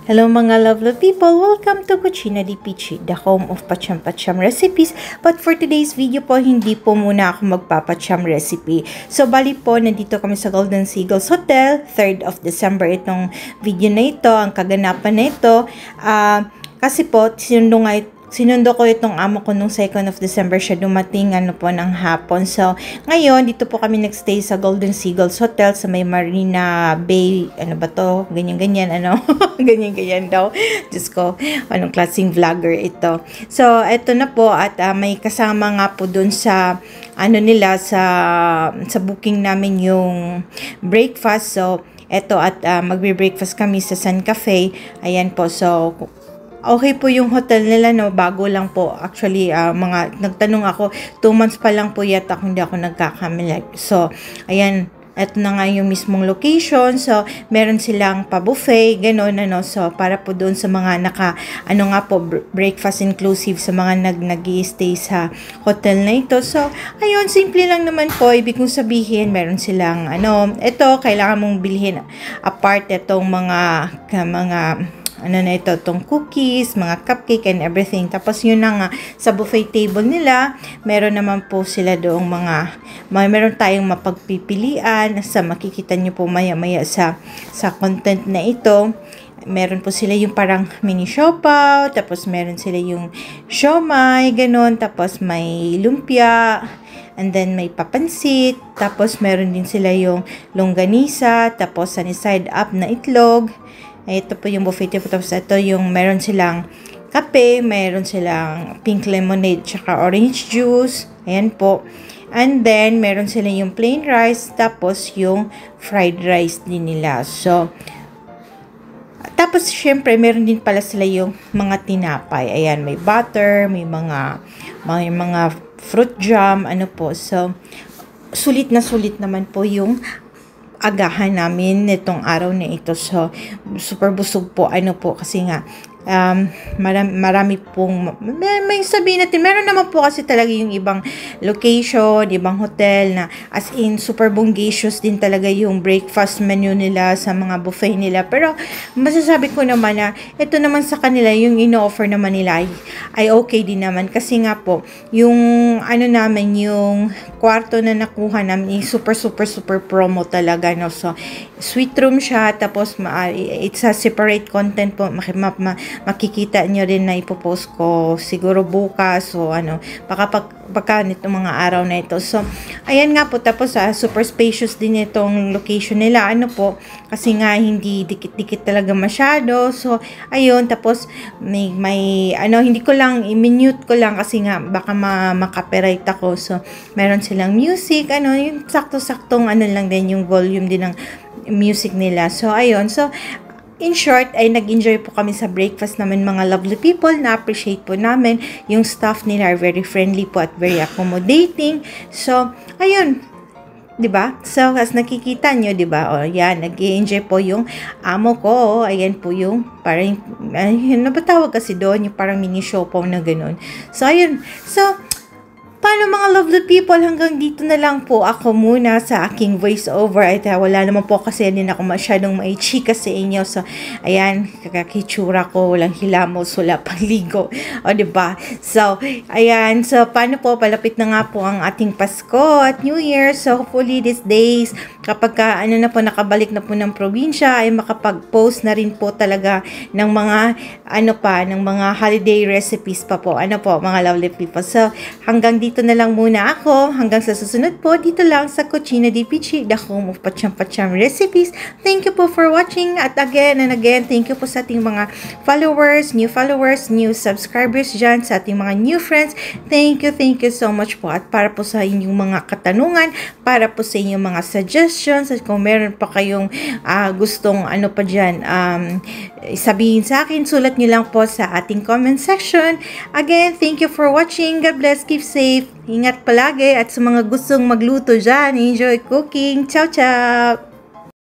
Hello mga lovely people! Welcome to Cucina di Pichi, the home of pacham-pacham recipes. But for today's video po, hindi po muna ako magpapacham recipe. So bali po, nandito kami sa Golden Seagulls Hotel, 3rd of December itong video na ito, ang kaganapan na ito. Kasi po, sinundo ko itong amo ko nung 2nd of December siya dumating ng hapon. So, ngayon, dito po kami nagstay sa Golden Seagulls Hotel sa may Marina Bay. Ano ba to? Ganyan-ganyan, ganyan-ganyan daw. Diyos ko, anong klaseng vlogger ito. So, eto na po at may kasama nga po dun sa sa booking namin yung breakfast. So, eto at magbe-breakfast kami sa Sun Cafe. Ayan po. So, okay po yung hotel nila, no? Bago lang po. Actually, nagtanong ako, 2 months pa lang po yata kung hindi ako nagkakamali. So, ayan, eto na nga yung mismong location. So, meron silang pa-buffet, gano'n, So, para po doon sa mga breakfast inclusive sa mga nag-i-stay sa hotel na ito. So, ayun, simple lang naman po. Ibig kong sabihin, meron silang, ito, kailangan mong bilhin apart itong itong cookies, mga cupcake and everything. Tapos yun na nga, sa buffet table nila, meron naman po sila doong meron tayong mapagpipilian. Sa makikita nyo po maya-maya sa content na ito. Meron po sila yung parang mini siopaw, tapos meron sila yung siomai, ganun, tapos may lumpia, and then may papansit, tapos meron din sila yung longganisa, tapos sunny side up na itlog. Ito po yung buffet table. Tapos ito yung meron silang kape, meron silang pink lemonade, tsaka orange juice. Ayan po. And then, meron sila yung plain rice, tapos yung fried rice din nila. So, tapos syempre, meron din pala sila yung mga tinapay. Ayan, may butter, may mga fruit jam, So, sulit naman po yung agahan namin nitong araw na ito. So, super busog po. Kasi nga, marami pong, may sabihin natin, meron naman po kasi talaga yung ibang location, ibang hotel na as in super bongacious din talaga yung breakfast menu nila sa mga buffet nila. Pero, masasabi ko naman na ito naman sa kanila, yung ino-offer naman nila ay okay din naman. Kasi nga po, yung namin, yung kwarto na nakuha namin, super promo talaga. So, suite room siya, tapos it's a separate content po, makikita nyo rin na ipopost ko siguro bukas o pagka nitong mga araw na ito. So, ayan nga po, tapos super spacious din itong location nila, kasi nga hindi dikit-dikit talaga masyado. So, ayun, tapos may hindi ko lang, i-mute ko lang kasi nga baka makapiright ako. So, meron silang music, yung sakto-saktong lang din yung volume din ng music nila. So, ayun. So, in short, ay nag-enjoy po kami sa breakfast namin mga lovely people. Na-appreciate po namin. Yung staff nila are very friendly po at very accommodating. So, ayun. 'Di ba? So, as nakikita nyo, 'di ba? O, yan, nag-enjoy po yung amo ko. Ayan po yung parang, napatawag kasi doon, yung parang mini siopaw na ganun. So, ayun. So, paano mga lovely people, hanggang dito na lang po ako muna sa aking voiceover. At wala naman po kasi din ako masyadong maichika sa inyo. So, ayan, kakakitsura ko, walang hilamos, wala pang ligo. O, diba? So, ayan. So, paano po, palapit na nga po ang ating Pasko at New Year. So, hopefully these days, kapag nakabalik na po ng probinsya, ay makapag-post na rin po talaga ng mga, ng mga holiday recipes pa po. Mga lovely people. So, hanggang dito na lang muna ako. Hanggang sa susunod po, dito lang sa Cucina di Pichi, the home of pacham-pacham recipes. Thank you po for watching. At again and again, thank you po sa ating mga followers, new subscribers dyan, sa ating mga new friends. Thank you so much po. At para po sa inyong mga katanungan, para po sa inyong mga suggestions, at kung meron pa kayong gustong sabihin sa akin, sulat nyo lang po sa ating comment section. Again, thank you for watching. God bless, keep safe. Ingat palagi, at sa mga gustong magluto dyan, enjoy cooking. Ciao, ciao!